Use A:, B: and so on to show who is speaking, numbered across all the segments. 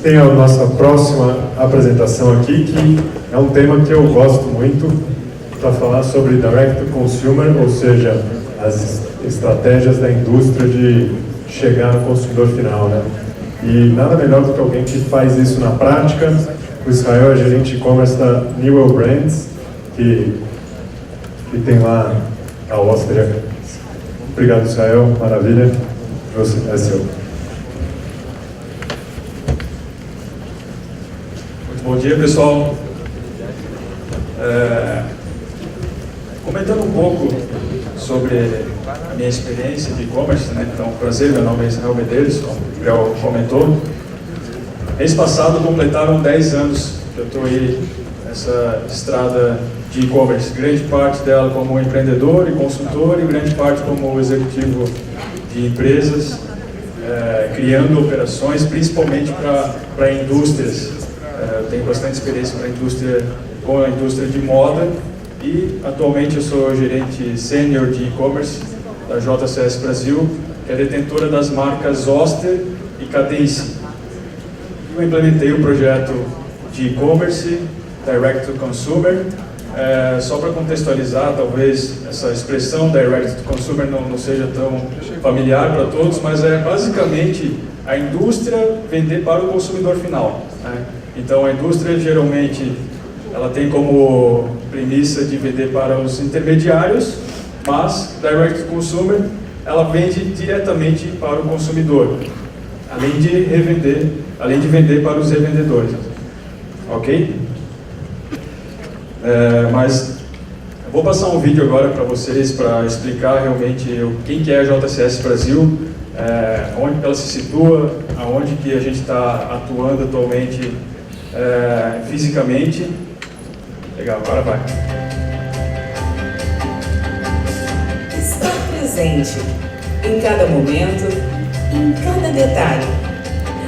A: Tem a nossa próxima apresentação aqui, que é um tema que eu gosto muito, para falar sobre Direct to Consumer, ou seja, as estratégias da indústria de chegar no consumidor final, né? E nada melhor do que alguém que faz isso na prática. O Israel é gerente de e-commerce da Newell Brands, que tem lá a Áustria. Obrigado, Israel, maravilha. Você é seu.
B: Bom dia, pessoal. Comentando um pouco sobre a minha experiência de e-commerce, né? Então, prazer, meu nome é Israel Medeiros, como o Gabriel comentou. Mês passado completaram 10 anos que eu estou aí nessa estrada de e-commerce. Grande parte dela como empreendedor e consultor e grande parte como executivo de empresas, criando operações, principalmente para indústrias. Tenho bastante experiência com a indústria de moda e atualmente eu sou gerente sênior de e-commerce da JCS Brasil, que é detentora das marcas Oster e Cadence. Eu implementei o projeto de e-commerce Direct to Consumer. Só para contextualizar, talvez essa expressão Direct to Consumer não seja tão familiar para todos, mas é basicamente a indústria vender para o consumidor final, né? Então, a indústria, geralmente, ela tem como premissa de vender para os intermediários, mas Direct to Consumer, ela vende diretamente para o consumidor, além de vender para os revendedores. Ok? Mas eu vou passar um vídeo agora para vocês para explicar realmente quem que é a JCS Brasil, onde ela se situa, aonde que a gente está atuando atualmente fisicamente. Legal, agora vai.
C: Estar presente em cada momento, em cada detalhe.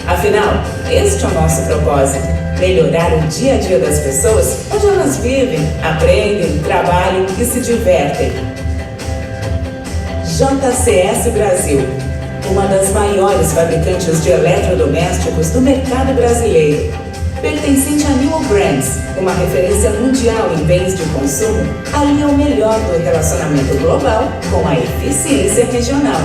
C: Afinal, este é o nosso propósito: melhorar o dia a dia das pessoas onde elas vivem, aprendem, trabalham e se divertem. JCS Brasil, uma das maiores fabricantes de eletrodomésticos do mercado brasileiro. Pertencente a Newell Brands, uma referência mundial em bens de consumo, alinha o melhor do relacionamento global com a eficiência regional.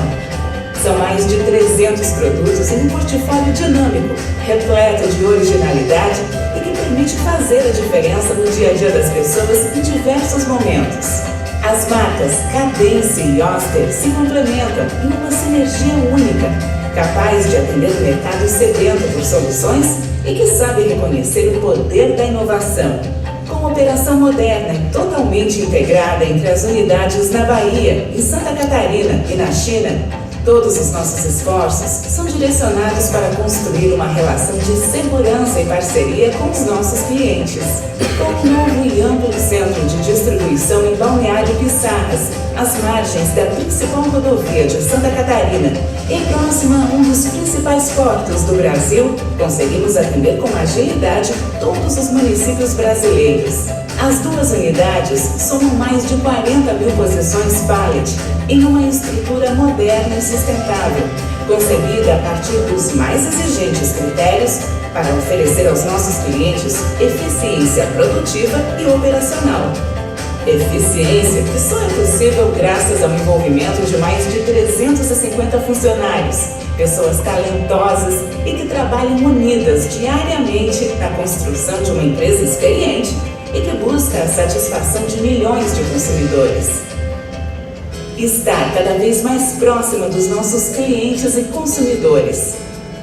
C: São mais de 300 produtos em um portfólio dinâmico, repleto de originalidade e que permite fazer a diferença no dia a dia das pessoas em diversos momentos. As marcas Cadence e Oster se complementam em uma sinergia única, capaz de atender o mercado sedento por soluções e que sabe reconhecer o poder da inovação. Com operação moderna e totalmente integrada entre as unidades na Bahia, em Santa Catarina e na China, todos os nossos esforços são direcionados para construir uma relação de segurança e parceria com os nossos clientes. Com um novo e amplo centro de distribuição em Balneário Pissarras, às margens da principal rodovia de Santa Catarina e próxima a um dos principais portos do Brasil, conseguimos atender com agilidade todos os municípios brasileiros. As duas unidades somam mais de 40 mil posições pallet em uma estrutura moderna e sustentável, concebida a partir dos mais exigentes critérios para oferecer aos nossos clientes eficiência produtiva e operacional. Eficiência que só é possível graças ao envolvimento de mais de 350 funcionários, pessoas talentosas e que trabalham unidas diariamente na construção de uma empresa experiente e que busca a satisfação de milhões de consumidores. Estar cada vez mais próxima dos nossos clientes e consumidores.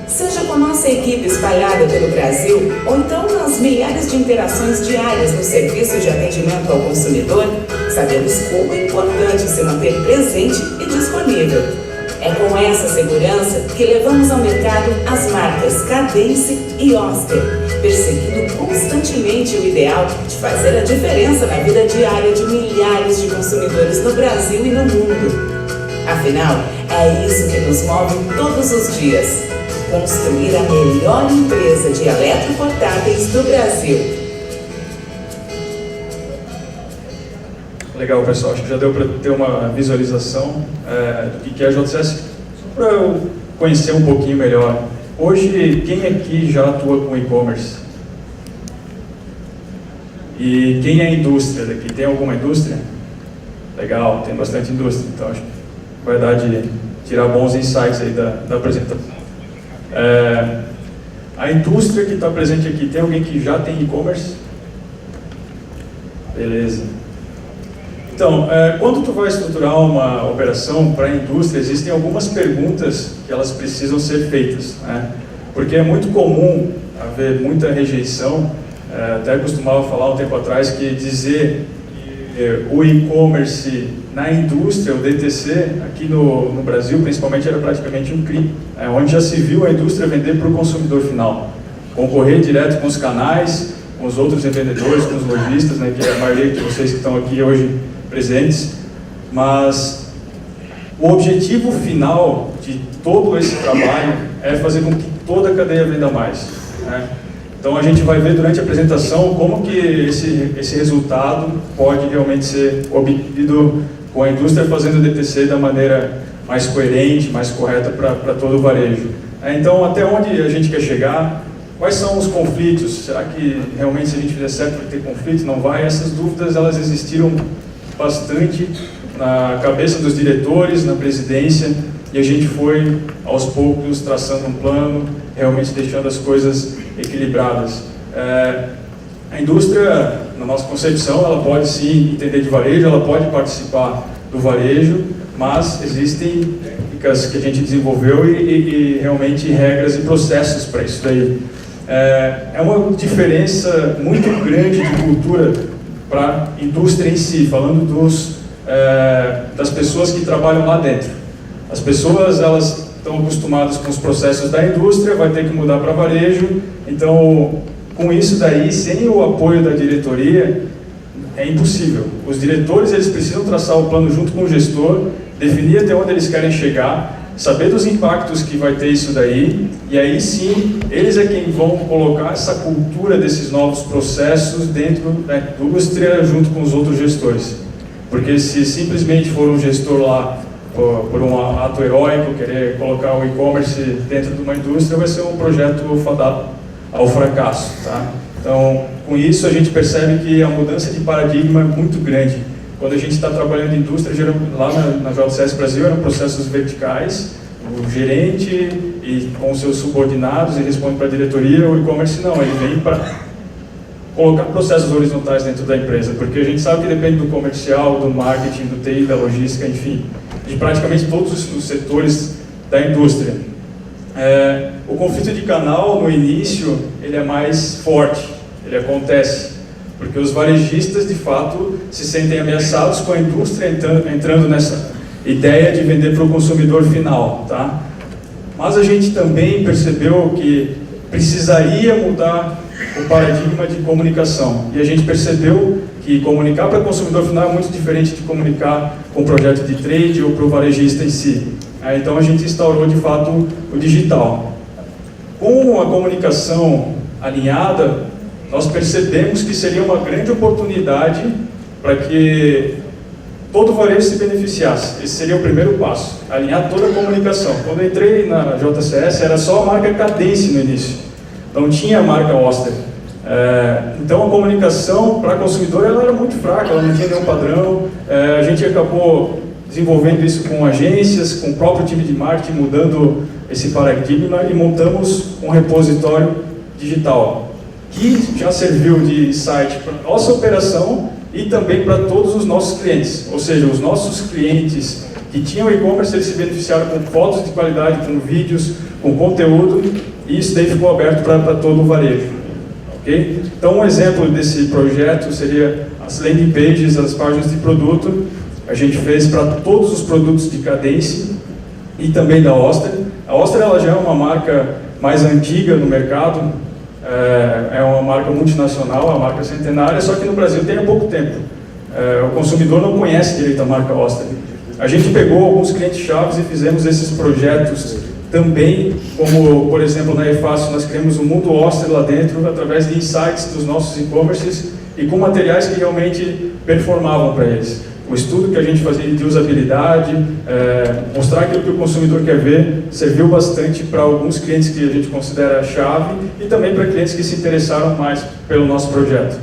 C: Seja com nossa equipe espalhada pelo Brasil, ou então nas milhares de interações diárias no serviço de atendimento ao consumidor, sabemos como é importante se manter presente e disponível. É com essa segurança que levamos ao mercado as marcas Cadence e Oster, perseguindo constantemente o ideal de fazer a diferença na vida diária de milhares de consumidores no Brasil e no mundo. Afinal, é isso que nos move todos os dias: construir a melhor empresa de eletroportáteis do Brasil.
B: Legal, pessoal, acho que já deu para ter uma visualização do que é a JCS, para eu conhecer um pouquinho melhor. Hoje, quem aqui já atua com e-commerce? E quem é a indústria daqui? Tem alguma indústria? Legal, tem bastante indústria, então acho que vai dar de tirar bons insights aí da apresentação. A indústria que está presente aqui, tem alguém que já tem e-commerce? Beleza. Então, quando tu vai estruturar uma operação para a indústria, existem algumas perguntas que elas precisam ser feitas, né? Porque é muito comum haver muita rejeição, até costumava falar um tempo atrás que dizer que o e-commerce na indústria, o DTC, aqui no Brasil principalmente, era praticamente um crime, onde já se viu a indústria vender para o consumidor final, concorrer direto com os canais, com os outros revendedores, com os lojistas, né, que é a maioria de vocês que estão aqui hoje presentes, mas o objetivo final de todo esse trabalho é fazer com que toda a cadeia venda mais, né? Então a gente vai ver durante a apresentação como que esse resultado pode realmente ser obtido com a indústria fazendo o DTC da maneira mais coerente, mais correta para todo o varejo. Então, até onde a gente quer chegar? Quais são os conflitos? Será que realmente se a gente fizer certo vai ter conflitos? Não vai? Essas dúvidas elas existiram bastante na cabeça dos diretores, na presidência, e a gente foi aos poucos traçando um plano, realmente deixando as coisas equilibradas. A indústria, na nossa concepção, ela pode sim entender de varejo, ela pode participar do varejo, mas existem técnicas que a gente desenvolveu e realmente regras e processos para isso daí. É uma diferença muito grande de cultura para a indústria em si, falando das pessoas que trabalham lá dentro. As pessoas, elas estão acostumadas com os processos da indústria, vai ter que mudar para varejo, então, com isso daí, sem o apoio da diretoria, é impossível. Os diretores, eles precisam traçar o plano junto com o gestor, definir até onde eles querem chegar, saber dos impactos que vai ter isso daí, e aí sim, eles é quem vão colocar essa cultura desses novos processos dentro da indústria junto com os outros gestores. Porque se simplesmente for um gestor lá, por um ato heróico, querer colocar o e-commerce dentro de uma indústria, vai ser um projeto fadado ao fracasso, tá? Então, com isso a gente percebe que a mudança de paradigma é muito grande. Quando a gente está trabalhando em indústria, lá na JCS Brasil eram processos verticais, o gerente e com seus subordinados, ele responde para a diretoria, o e-commerce não, ele vem para colocar processos horizontais dentro da empresa, porque a gente sabe que depende do comercial, do marketing, do TI, da logística, enfim, de praticamente todos os setores da indústria. O conflito de canal, no início, ele é mais forte, ele acontece, porque os varejistas, de fato, se sentem ameaçados com a indústria entrando nessa ideia de vender para o consumidor final, tá? Mas a gente também percebeu que precisaria mudar o paradigma de comunicação, e a gente percebeu que comunicar para o consumidor final é muito diferente de comunicar com o projeto de trade ou para o varejista em si. Então a gente instaurou de fato o digital. Com a comunicação alinhada, nós percebemos que seria uma grande oportunidade para que todo o varejo se beneficiasse. Esse seria o primeiro passo, alinhar toda a comunicação. Quando eu entrei na JCS, era só a marca Cadence no início, não tinha a marca Oster. Então a comunicação para consumidor ela era muito fraca, ela não tinha nenhum padrão. A gente acabou desenvolvendo isso com agências, com o próprio time de marketing, mudando esse paradigma e montamos um repositório digital que já serviu de site para a nossa operação e também para todos os nossos clientes. Ou seja, os nossos clientes que tinham e-commerce, eles se beneficiaram com fotos de qualidade, com vídeos, com conteúdo, e isso daí ficou aberto para todo o varejo. Okay? Então, um exemplo desse projeto seria as landing pages, as páginas de produto. A gente fez para todos os produtos de Cadence e também da Oster. A Oster ela já é uma marca mais antiga no mercado, é uma marca multinacional, uma marca centenária, só que no Brasil tem há pouco tempo. O consumidor não conhece direito a marca Oster. A gente pegou alguns clientes chaves e fizemos esses projetos também, como por exemplo na eFácil nós criamos um mundo Oster lá dentro através de insights dos nossos e-commerces e com materiais que realmente performavam para eles. o estudo que a gente fazia de usabilidade, mostrar aquilo que o consumidor quer ver, serviu bastante para alguns clientes que a gente considera chave e também para clientes que se interessaram mais pelo nosso projeto.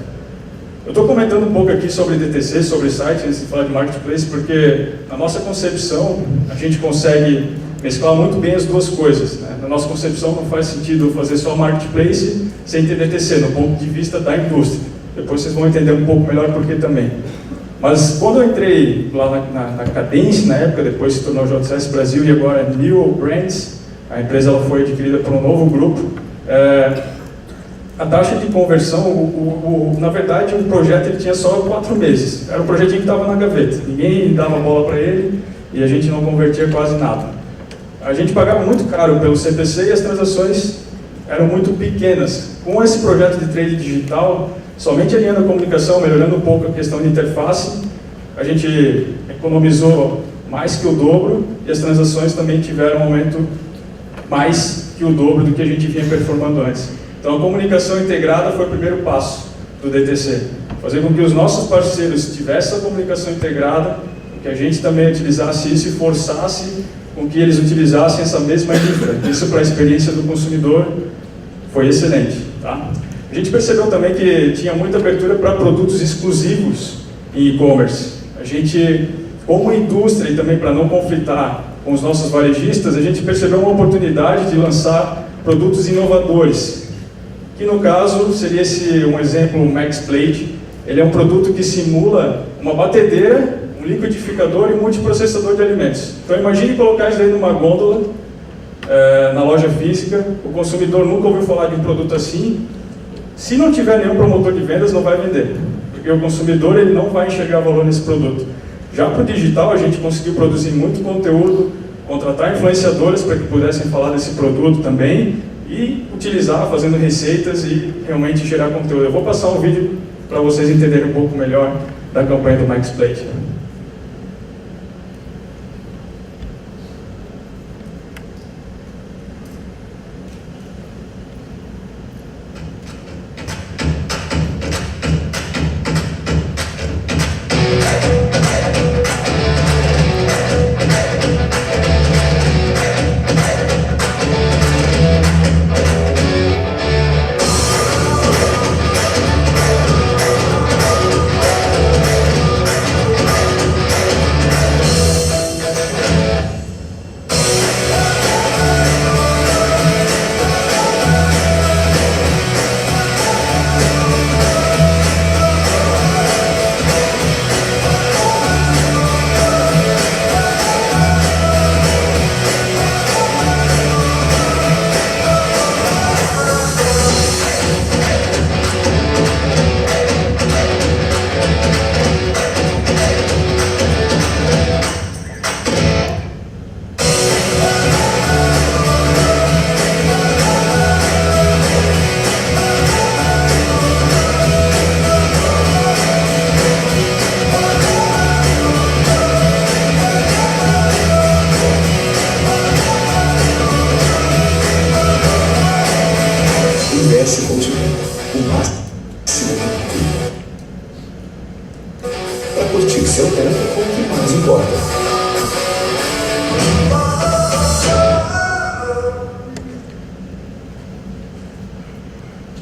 B: Eu estou comentando um pouco aqui sobre DTC, sobre site, antes de falar de marketplace, porque na nossa concepção a gente consegue mesclar muito bem as duas coisas, né? Na nossa concepção não faz sentido fazer só marketplace sem ter DTC, no ponto de vista da indústria. Depois vocês vão entender um pouco melhor por que também. Mas quando eu entrei lá na Cadence, na época, depois se tornou JCS Brasil e agora New Brands, a empresa ela foi adquirida por um novo grupo, a taxa de conversão, na verdade, o projeto ele tinha só 4 meses. Era um projetinho que estava na gaveta. Ninguém dava bola para ele e a gente não convertia quase nada. A gente pagava muito caro pelo CPC e as transações eram muito pequenas. Com esse projeto de trade digital, somente alinhando a comunicação, melhorando um pouco a questão de interface, a gente economizou mais que o dobro e as transações também tiveram um aumento mais que o dobro do que a gente vinha performando antes. Então, a comunicação integrada foi o primeiro passo do DTC. Fazer com que os nossos parceiros tivessem a comunicação integrada, que a gente também utilizasse isso e forçasse com que eles utilizassem essa mesma infra. Isso para a experiência do consumidor foi excelente. Tá? A gente percebeu também que tinha muita abertura para produtos exclusivos em e-commerce. A gente, como indústria e também para não conflitar com os nossos varejistas, a gente percebeu uma oportunidade de lançar produtos inovadores. Que no caso seria um exemplo, o MaxPlate. Ele é um produto que simula uma batedeira, um liquidificador e um multiprocessador de alimentos. Então imagine colocar isso aí numa gôndola, na loja física, o consumidor nunca ouviu falar de um produto assim. Se não tiver nenhum promotor de vendas, não vai vender, porque o consumidor ele não vai enxergar valor nesse produto. Já para o digital, a gente conseguiu produzir muito conteúdo, contratar influenciadores para que pudessem falar desse produto também, e utilizar fazendo receitas e realmente gerar conteúdo. Eu vou passar um vídeo para vocês entenderem um pouco melhor da campanha do MaxPlate.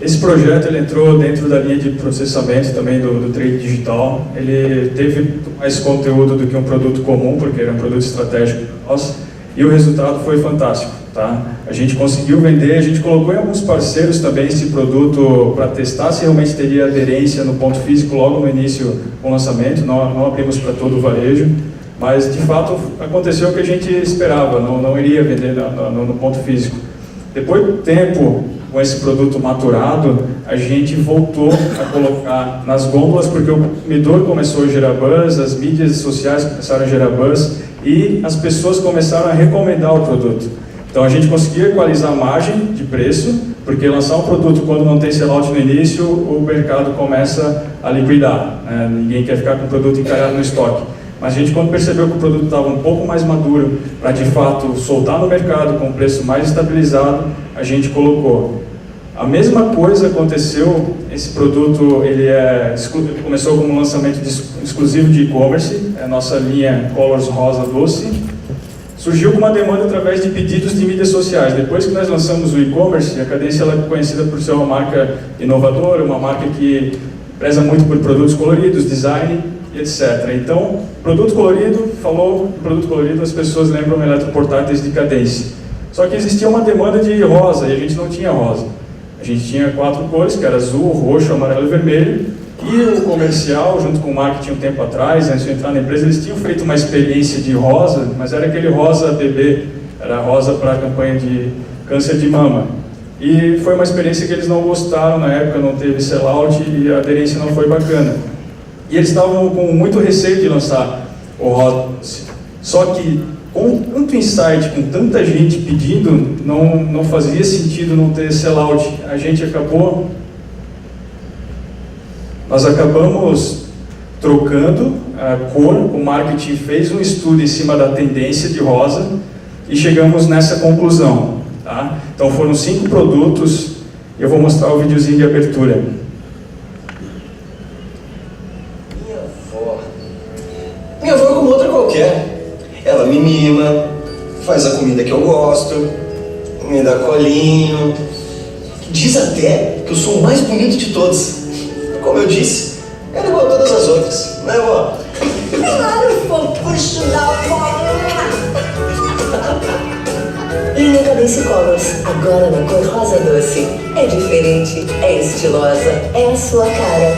B: Esse projeto ele entrou dentro da linha de processamento também do trade digital. Ele teve mais conteúdo do que um produto comum, porque era um produto estratégico para nós, e o resultado foi fantástico. Tá? A gente conseguiu vender, a gente colocou em alguns parceiros também esse produto para testar se realmente teria aderência no ponto físico logo no início com o lançamento. Não abrimos para todo o varejo, mas de fato aconteceu o que a gente esperava, não iria vender no ponto físico. Depois do tempo com esse produto maturado, a gente voltou a colocar nas gôndolas porque o consumidor começou a gerar buzz, as mídias sociais começaram a gerar buzz e as pessoas começaram a recomendar o produto. Então a gente conseguia equalizar a margem de preço, porque lançar um produto quando não tem sellout no início, o mercado começa a liquidar, né? Ninguém quer ficar com o produto encalhado no estoque. Mas a gente, quando percebeu que o produto estava um pouco mais maduro, para de fato soltar no mercado com um preço mais estabilizado, a gente colocou. A mesma coisa aconteceu, esse produto ele começou como um lançamento exclusivo de e-commerce, nossa linha Colors Rosa Doce, surgiu com uma demanda através de pedidos de mídias sociais. Depois que nós lançamos o e-commerce, a Cadência ela é conhecida por ser uma marca inovadora, uma marca que preza muito por produtos coloridos, design e etc. Então, produto colorido, falou produto colorido, as pessoas lembram eletroportáteis de Cadência. Só que existia uma demanda de rosa e a gente não tinha rosa. A gente tinha 4 cores, que era azul, roxo, amarelo e vermelho. E o comercial, junto com o marketing um tempo atrás, antes de entrar na empresa, eles tinham feito uma experiência de rosa, mas era aquele rosa bebê, era rosa para a campanha de câncer de mama. E foi uma experiência que eles não gostaram na época, não teve sellout e a aderência não foi bacana. E eles estavam com muito receio de lançar o rosa. Só que com tanto insight, com tanta gente pedindo, não fazia sentido não ter sellout. Nós acabamos trocando a cor, o marketing fez um estudo em cima da tendência de rosa e chegamos nessa conclusão. Tá? Então foram 5 produtos e eu vou mostrar o videozinho de abertura.
D: Minha avó é como outra qualquer. Ela me mima, faz a comida que eu gosto, me dá colinho. Diz até que eu sou o mais bonito de todos. Como eu disse, ela é igual a todas as outras, né, vó?
E: Claro, fofucho da avó! Linha Cadência Colors, agora na cor rosa doce. É diferente, é estilosa, é a sua cara.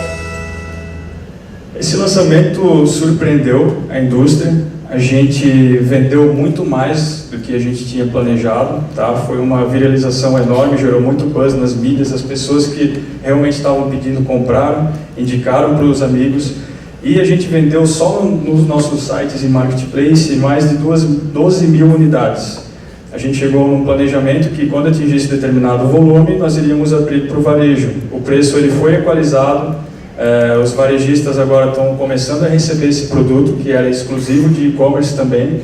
B: Esse lançamento surpreendeu a indústria. A gente vendeu muito mais do que a gente tinha planejado, tá? Foi uma viralização enorme, gerou muito buzz nas mídias, as pessoas que realmente estavam pedindo compraram, indicaram para os amigos, e a gente vendeu só nos nossos sites e marketplace mais de 12 mil unidades. A gente chegou num planejamento que quando atingisse determinado volume, nós iríamos abrir para o varejo. O preço ele foi equalizado. Os varejistas agora estão começando a receber esse produto, que era exclusivo de e-commerce também.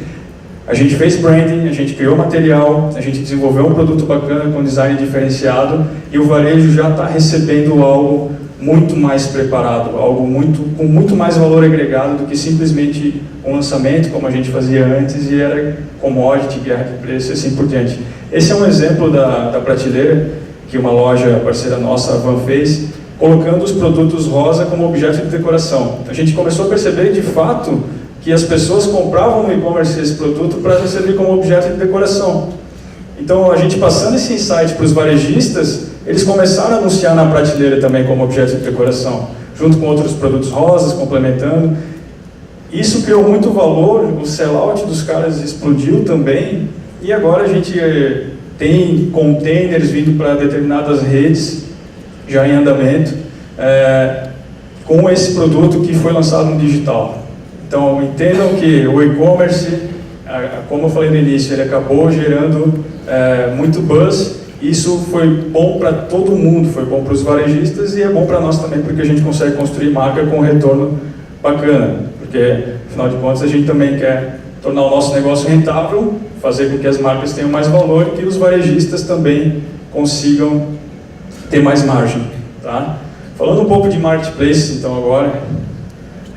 B: A gente fez branding, a gente criou material, a gente desenvolveu um produto bacana com design diferenciado e o varejo já está recebendo algo muito mais preparado, algo com muito mais valor agregado do que simplesmente um lançamento, como a gente fazia antes, e era commodity, guerra de preço e assim por diante. Esse é um exemplo da prateleira que uma loja parceira nossa, a Van, fez, colocando os produtos rosa como objeto de decoração. A gente começou a perceber, de fato, que as pessoas compravam no e-commerce esse produto para servir como objeto de decoração. Então, a gente passando esse insight para os varejistas, eles começaram a anunciar na prateleira também como objeto de decoração, junto com outros produtos rosas, complementando. Isso criou muito valor, o sellout dos caras explodiu também, e agora a gente tem containers vindo para determinadas redes, já em andamento, com esse produto que foi lançado no digital. Então, entendam que o e-commerce, como eu falei no início, ele acabou gerando muito buzz. Isso foi bom para todo mundo, foi bom para os varejistas e é bom para nós também, porque a gente consegue construir marca com retorno bacana. Porque, afinal de contas, a gente também quer tornar o nosso negócio rentável, fazer com que as marcas tenham mais valor e que os varejistas também consigam ter mais margem, tá? Falando um pouco de marketplace, então agora,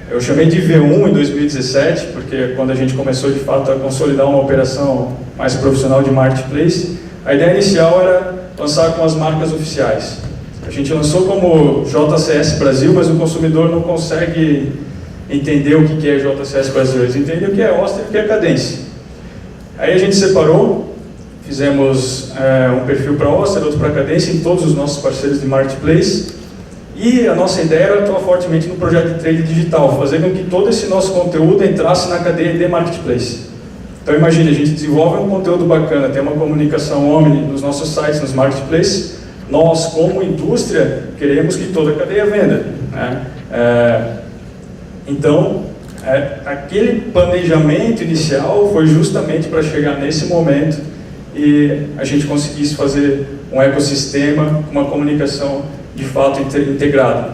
B: eu chamei de V1 em 2017, porque quando a gente começou de fato a consolidar uma operação mais profissional de marketplace, a ideia inicial era lançar com as marcas oficiais. A gente lançou como JCS Brasil, mas o consumidor não consegue entender o que é JCS Brasil, eles entendem o que é Oster e o que é Cadência. Aí a gente separou, fizemos um perfil para Oster, outro para Cadência, em todos os nossos parceiros de marketplace, e a nossa ideia era atuar fortemente no projeto de trade digital, fazer com que todo esse nosso conteúdo entrasse na cadeia de marketplace. Então imagine, a gente desenvolve um conteúdo bacana, tem uma comunicação omni nos nossos sites, nos marketplaces, nós como indústria queremos que toda a cadeia venda, né? Então, aquele planejamento inicial foi justamente para chegar nesse momento e a gente conseguisse fazer um ecossistema, uma comunicação de fato integrada.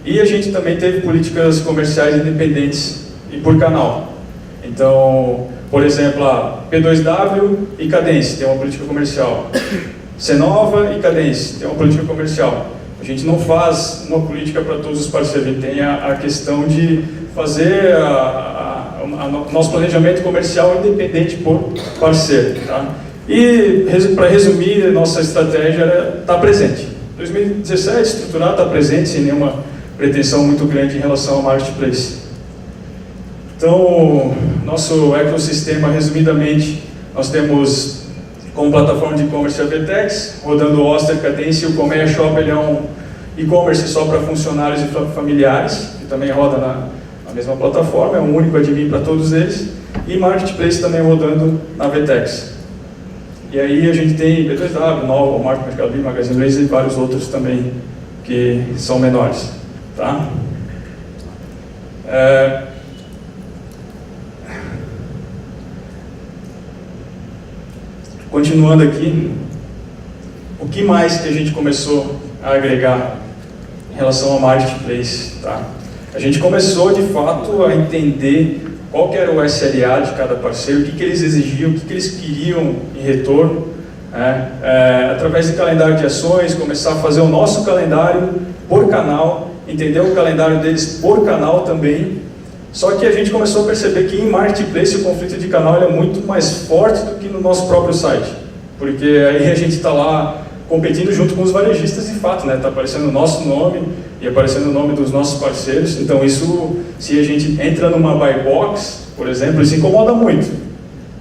B: E a gente também teve políticas comerciais independentes e por canal. Então, por exemplo, a P2W e Cadência tem uma política comercial. Cenova e Cadência tem uma política comercial. A gente não faz uma política para todos os parceiros, a gente tem a questão de fazer nosso planejamento comercial independente por parceiro. Tá? E, para resumir, nossa estratégia era estar presente. 2017, estruturar, estar presente, sem nenhuma pretensão muito grande em relação ao marketplace. Então, nosso ecossistema, resumidamente, nós temos como plataforma de e-commerce a VTEX, rodando o Oster, Cadence, e o Colmeia Shop, ele é um e-commerce só para funcionários e familiares, que também roda na mesma plataforma, é um único admin para todos eles, e Marketplace também rodando na VTEX. E aí a gente tem B2W, Nova, Walmart, Mercado Livre, Magazine Luiza e vários outros também que são menores. Tá? Continuando aqui, o que mais que a gente começou a agregar em relação ao Marketplace? Tá? A gente começou, de fato, a entender qual que era o SLA de cada parceiro, o que eles exigiam, o que eles queriam em retorno, através de calendário de ações, começar a fazer o nosso calendário por canal, entender o calendário deles por canal também. Só que a gente começou a perceber que em Marketplace o conflito de canal é muito mais forte do que no nosso próprio site, porque aí a gente está lá competindo junto com os varejistas de fato, né? Está aparecendo o nosso nome e aparecendo o nome dos nossos parceiros. Então isso, se a gente entra numa buy box, por exemplo, isso incomoda muito.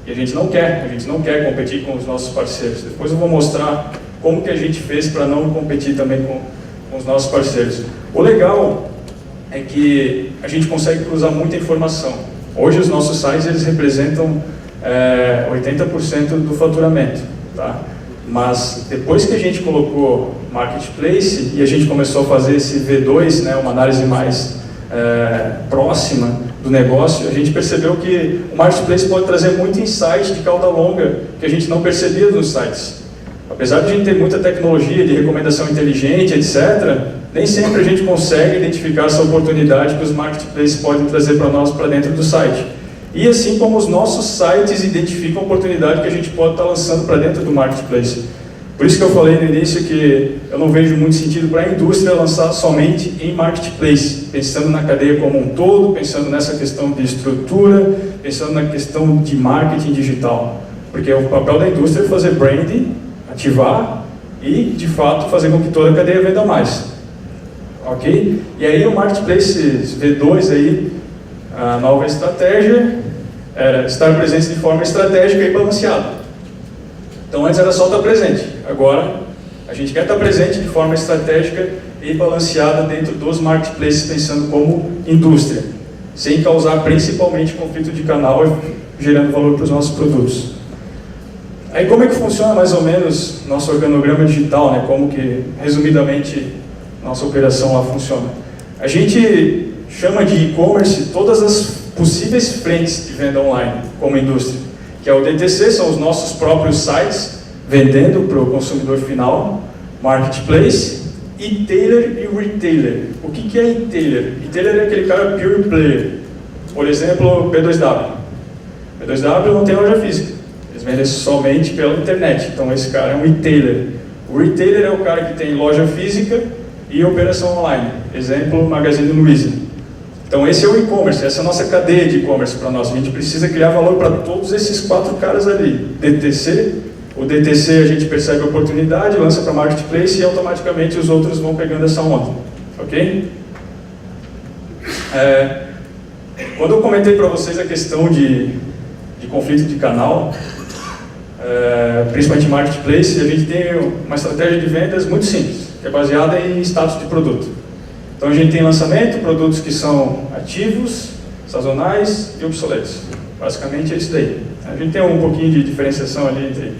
B: E a gente não quer competir com os nossos parceiros. Depois eu vou mostrar como que a gente fez para não competir também com os nossos parceiros. O legal é que a gente consegue cruzar muita informação. Hoje os nossos sites eles representam 80% do faturamento, tá? Mas depois que a gente colocou Marketplace e a gente começou a fazer esse V2, né, uma análise mais próxima do negócio, a gente percebeu que o Marketplace pode trazer muito insight de cauda longa que a gente não percebia nos sites. Apesar de a gente ter muita tecnologia de recomendação inteligente, etc., nem sempre a gente consegue identificar essa oportunidade que os Marketplaces podem trazer para nós para dentro do site. E assim como os nossos sites identificam a oportunidade que a gente pode estar lançando para dentro do Marketplace. Por isso que eu falei no início que eu não vejo muito sentido para a indústria lançar somente em Marketplace, pensando na cadeia como um todo, pensando nessa questão de estrutura, pensando na questão de marketing digital. Porque o papel da indústria é fazer branding, ativar e, de fato, fazer com que toda a cadeia venda mais. Ok? E aí o Marketplace V2, aí, a nova estratégia era estar presente de forma estratégica e balanceada. Então antes era só estar presente, agora a gente quer estar presente de forma estratégica e balanceada dentro dos Marketplaces, pensando como indústria, sem causar principalmente conflito de canal, gerando valor para os nossos produtos. Aí como é que funciona mais ou menos nosso organograma digital, né? Como que, resumidamente, nossa operação lá funciona? A gente chama de e-commerce todas as possíveis frentes de venda online, como indústria, que é o DTC, são os nossos próprios sites, vendendo para o consumidor final, Marketplace, e-tailer e retailer. O que é e-tailer? E-tailer é aquele cara pure player. Por exemplo, B2W. B2W não tem loja física. Eles vendem somente pela internet, então esse cara é um e-tailer. O retailer é o cara que tem loja física e operação online. Exemplo, Magazine Luiza. Então esse é o e-commerce, essa é a nossa cadeia de e-commerce para nós. A gente precisa criar valor para todos esses 4 caras ali. DTC, o DTC a gente percebe a oportunidade, lança para Marketplace e automaticamente os outros vão pegando essa onda. Ok? Quando eu comentei para vocês a questão de conflito de canal, principalmente Marketplace, a gente tem uma estratégia de vendas muito simples, que é baseada em status de produto. Então a gente tem lançamento, produtos que são ativos, sazonais e obsoletos. Basicamente é isso daí. A gente tem um pouquinho de diferenciação ali entre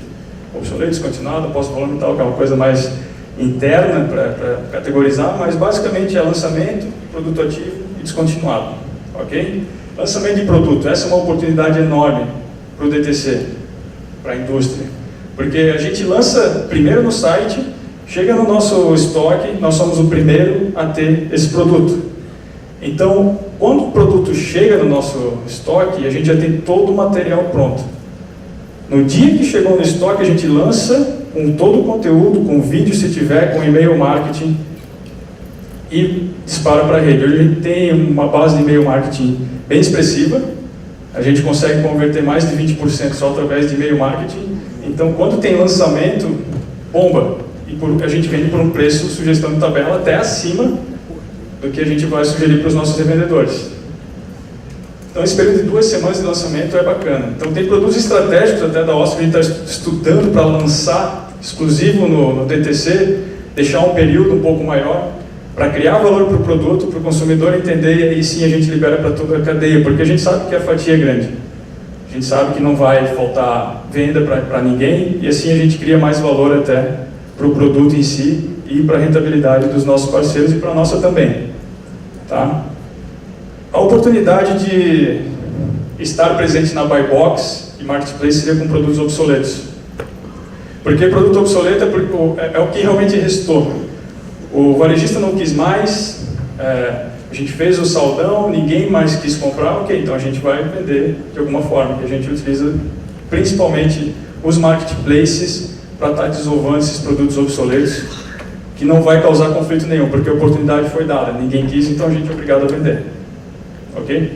B: obsoleto, descontinuado, pós-volume e tal, que é uma coisa mais interna para categorizar, mas basicamente é lançamento, produto ativo e descontinuado. Ok? Lançamento de produto, essa é uma oportunidade enorme para o DTC, para a indústria. Porque a gente lança primeiro no site, chega no nosso estoque, nós somos o primeiro a ter esse produto. Então, quando o produto chega no nosso estoque, a gente já tem todo o material pronto. No dia que chegou no estoque, a gente lança com todo o conteúdo, com vídeo se tiver, com e-mail marketing e dispara para a rede. Hoje a gente tem uma base de e-mail marketing bem expressiva, a gente consegue converter mais de 20% só através de e-mail marketing. Então, quando tem lançamento, bomba. E a gente vende por um preço, sugestão de tabela, até acima do que a gente vai sugerir para os nossos revendedores. Então, esse período de 2 semanas de lançamento é bacana. Então, tem produtos estratégicos até da OSP, a gente está estudando para lançar exclusivo no DTC, deixar um período um pouco maior, para criar valor para o produto, para o consumidor entender, e aí sim a gente libera para toda a cadeia, porque a gente sabe que a fatia é grande. A gente sabe que não vai faltar venda para ninguém, e assim a gente cria mais valor até para o produto em si e para a rentabilidade dos nossos parceiros e para a nossa também. Tá? A oportunidade de estar presente na Buy Box e Marketplace seria com produtos obsoletos. Porque produto obsoleto é o que realmente restou. O varejista não quis mais, a gente fez o saldão, ninguém mais quis comprar, ok, então a gente vai vender de alguma forma, que a gente utiliza principalmente os marketplaces para estar desovando esses produtos obsoletos, que não vai causar conflito nenhum, porque a oportunidade foi dada, ninguém quis, então a gente é obrigado a vender. Ok?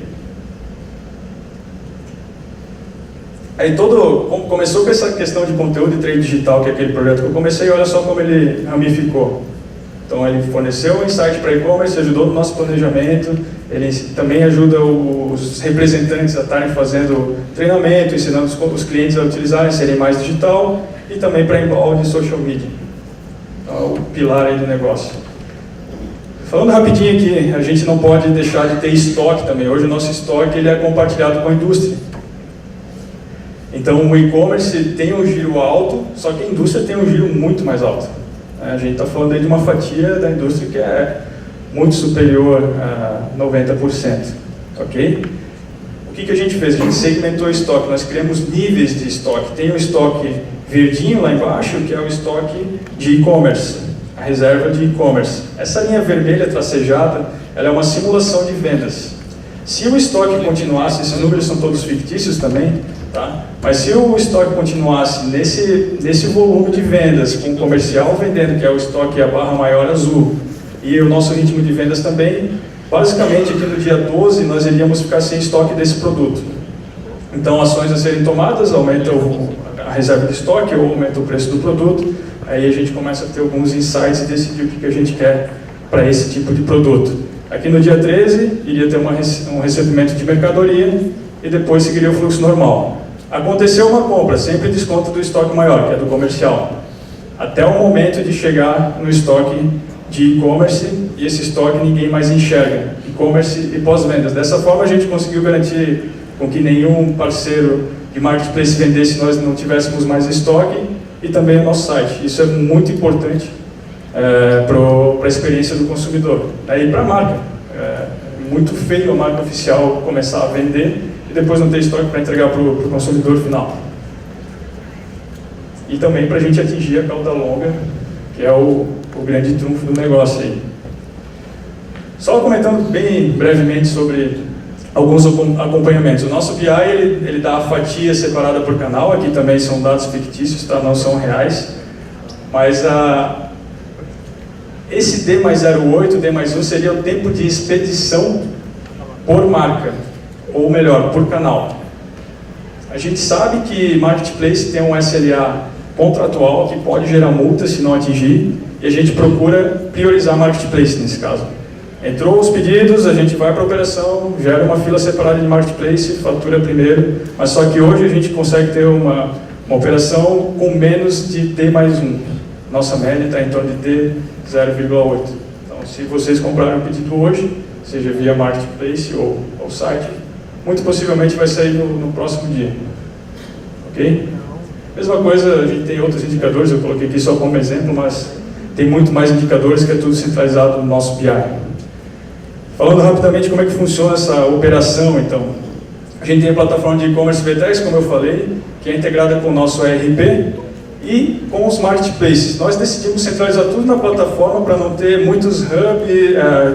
B: Aí começou com essa questão de conteúdo e trade digital, que é aquele projeto que eu comecei, e olha só como ele ramificou. Então ele forneceu um insight para e-commerce, ajudou no nosso planejamento, ele também ajuda os representantes a estarem fazendo treinamento, ensinando os clientes a utilizarem, serem mais digital, e também para embalde de social media. Então, o pilar aí do negócio. Falando rapidinho aqui, a gente não pode deixar de ter estoque também. Hoje o nosso estoque ele é compartilhado com a indústria. Então o e-commerce tem um giro alto, só que a indústria tem um giro muito mais alto. A gente está falando aí de uma fatia da indústria que é muito superior a 90%. Ok? O que a gente fez? A gente segmentou o estoque, nós criamos níveis de estoque. Tem o estoque verdinho lá embaixo, que é o estoque de e-commerce, a reserva de e-commerce. Essa linha vermelha tracejada, ela é uma simulação de vendas. Se o estoque continuasse, esses números são todos fictícios também, tá? Mas se o estoque continuasse nesse volume de vendas, com o comercial vendendo, que é o estoque a barra maior azul, e o nosso ritmo de vendas também, basicamente aqui no dia 12 nós iríamos ficar sem estoque desse produto. Então ações a serem tomadas, aumenta a reserva de estoque ou aumenta o preço do produto, aí a gente começa a ter alguns insights e decidir o que a gente quer para esse tipo de produto. Aqui no dia 13 iria ter um recebimento de mercadoria e depois seguiria o fluxo normal. Aconteceu uma compra, sempre desconto do estoque maior, que é do comercial, até o momento de chegar no estoque de e-commerce, e esse estoque ninguém mais enxerga, e-commerce e pós-vendas. Dessa forma a gente conseguiu garantir com que nenhum parceiro de marketplace vendesse se nós não tivéssemos mais estoque, e também o nosso site. Isso é muito importante para a experiência do consumidor. E para a marca. É muito feio a marca oficial começar a vender e depois não ter estoque para entregar para o consumidor final. E também para a gente atingir a cauda longa, que é o grande trunfo do negócio aí. Só comentando bem brevemente sobre alguns acompanhamentos. O nosso BI, ele dá a fatia separada por canal, aqui também são dados fictícios, tá? Não são reais, mas esse D mais 0,8, D mais 1 seria o tempo de expedição por marca, ou melhor, por canal. A gente sabe que Marketplace tem um SLA contratual que pode gerar multa se não atingir, e a gente procura priorizar Marketplace nesse caso. Entrou os pedidos, a gente vai para a operação, gera uma fila separada de Marketplace, fatura primeiro, mas só que hoje a gente consegue ter uma operação com menos de D mais 1. Nossa média está em torno de D 0,8. Então, se vocês comprarem um pedido hoje, seja via Marketplace ou site, muito possivelmente vai sair no próximo dia. Ok? Mesma coisa, a gente tem outros indicadores, eu coloquei aqui só como exemplo, mas tem muito mais indicadores que é tudo centralizado no nosso BI. Falando rapidamente como é que funciona essa operação, então. A gente tem a plataforma de e-commerce V10, como eu falei, que é integrada com o nosso ERP e com os marketplaces. Nós decidimos centralizar tudo na plataforma para não ter muitos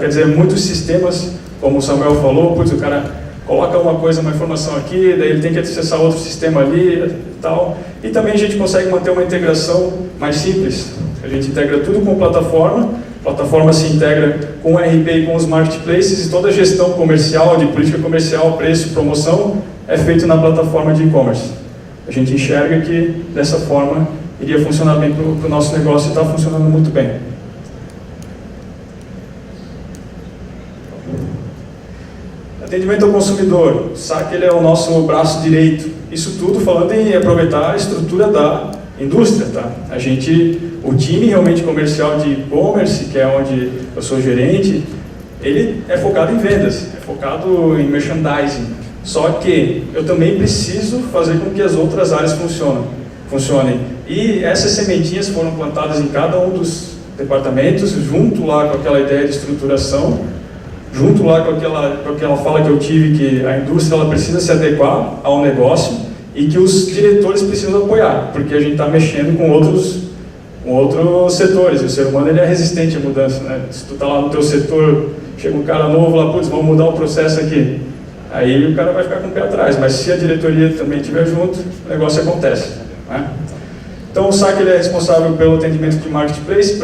B: quer dizer, muitos sistemas, como o Samuel falou, o cara coloca uma coisa, uma informação aqui, daí ele tem que acessar outro sistema ali e tal. E também a gente consegue manter uma integração mais simples. A gente integra tudo com a plataforma se integra com o ERP e com os marketplaces, e toda a gestão comercial, de política comercial, preço, promoção, é feito na plataforma de e-commerce. A gente enxerga que dessa forma iria funcionar bem para o nosso negócio e está funcionando muito bem. Atendimento ao consumidor, o SAC ele é o nosso braço direito. Isso tudo falando em aproveitar a estrutura da indústria, tá? O time realmente comercial de e-commerce, que é onde eu sou gerente, ele é focado em vendas, é focado em merchandising. Só que eu também preciso fazer com que as outras áreas funcionem. E essas sementinhas foram plantadas em cada um dos departamentos, junto lá com aquela ideia de estruturação, junto lá com aquela fala que eu tive que a indústria ela precisa se adequar ao negócio e que os diretores precisam apoiar, porque a gente está mexendo com outros setores, e o ser humano ele é resistente à mudança, né? Se tu está lá no teu setor, chega um cara novo lá, putz, vamos mudar o processo aqui, aí o cara vai ficar com o pé atrás, mas se a diretoria também estiver junto, o negócio acontece, né? Então o SAC ele é responsável pelo atendimento de marketplace,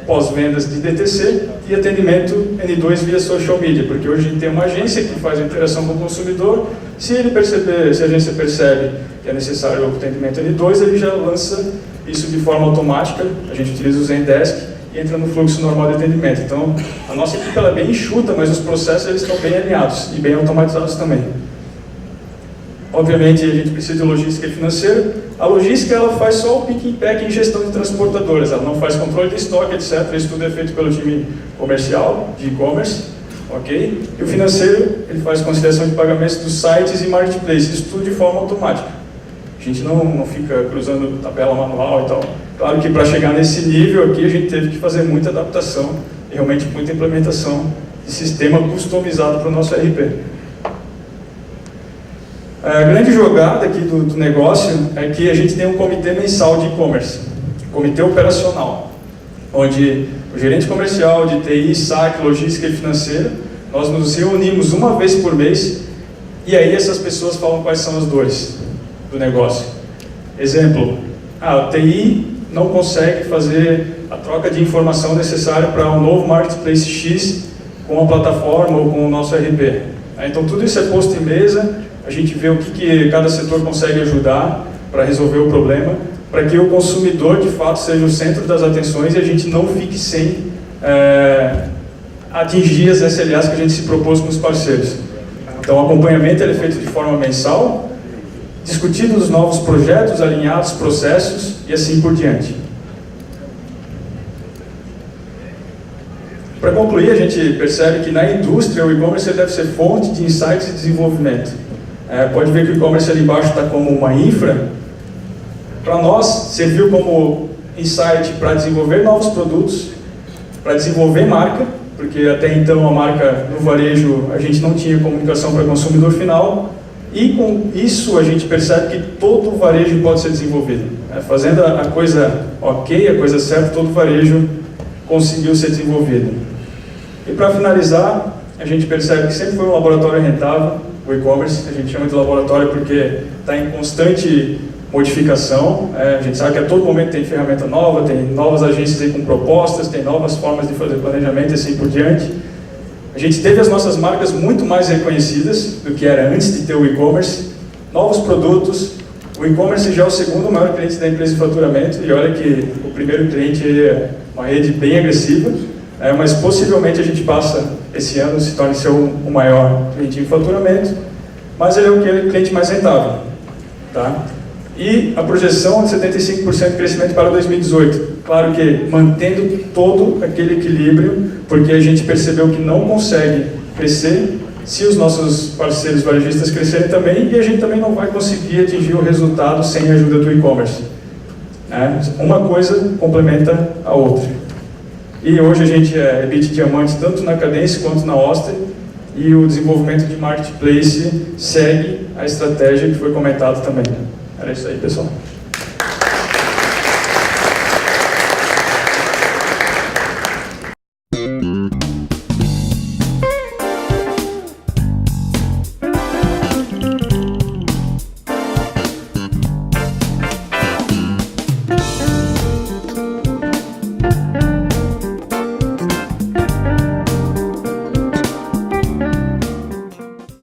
B: pós-vendas de DTC e atendimento N2 via social media, porque hoje a gente tem uma agência que faz a interação com o consumidor, se a agência percebe que é necessário o atendimento N2, ele já lança isso de forma automática, a gente utiliza o Zendesk e entra no fluxo normal de atendimento. Então, a nossa equipe ela é bem enxuta, mas os processos eles estão bem alinhados e bem automatizados também. Obviamente, a gente precisa de logística e financeiro. A logística ela faz só o pick and pack em gestão de transportadoras, ela não faz controle de estoque, etc. Isso tudo é feito pelo time comercial, de e-commerce, ok? E o financeiro, ele faz conciliação de pagamentos dos sites e marketplaces, isso tudo de forma automática. A gente não fica cruzando tabela manual e tal. Claro que para chegar nesse nível aqui, a gente teve que fazer muita adaptação e realmente muita implementação de sistema customizado para o nosso RP. A grande jogada aqui do negócio é que a gente tem um comitê mensal de e-commerce, comitê operacional, onde o gerente comercial de TI, SAC, logística e financeira, nós nos reunimos uma vez por mês e aí essas pessoas falam quais são as dores do negócio. Exemplo, a TI não consegue fazer a troca de informação necessária para um novo marketplace X com a plataforma ou com o nosso RP. Então tudo isso é posto em mesa, a gente vê o que cada setor consegue ajudar para resolver o problema, para que o consumidor de fato seja o centro das atenções e a gente não fique sem atingir as SLAs que a gente se propôs com os parceiros. Então o acompanhamento ele é feito de forma mensal, discutindo os novos projetos, alinhados, processos e assim por diante. Para concluir, a gente percebe que na indústria o e-commerce deve ser fonte de insights e desenvolvimento. Pode ver que o e-commerce ali embaixo está como uma infra. Para nós, serviu como insight para desenvolver novos produtos, para desenvolver marca, porque até então a marca no varejo a gente não tinha comunicação para o consumidor final, e com isso a gente percebe que todo o varejo pode ser desenvolvido. Fazendo a coisa ok, a coisa certa, todo o varejo conseguiu ser desenvolvido. E para finalizar, a gente percebe que sempre foi um laboratório rentável, o e-commerce, a gente chama de laboratório porque está em constante modificação, a gente sabe que a todo momento tem ferramenta nova, tem novas agências aí com propostas, tem novas formas de fazer planejamento e assim por diante. A gente teve as nossas marcas muito mais reconhecidas do que era antes de ter o e-commerce, novos produtos, o e-commerce já é o segundo maior cliente da empresa de faturamento, e olha que o primeiro cliente é uma rede bem agressiva, mas possivelmente a gente passa esse ano, se torne ser o maior cliente em faturamento, mas ele é o cliente mais rentável. Tá? E a projeção de 75% de crescimento para 2018. Claro que mantendo todo aquele equilíbrio, porque a gente percebeu que não consegue crescer se os nossos parceiros varejistas crescerem também, e a gente também não vai conseguir atingir o resultado sem a ajuda do e-commerce. Uma coisa complementa a outra. E hoje a gente é Elite Diamante tanto na Cadence quanto na Oster, e o desenvolvimento de marketplace segue a estratégia que foi comentada também. Era isso aí, pessoal.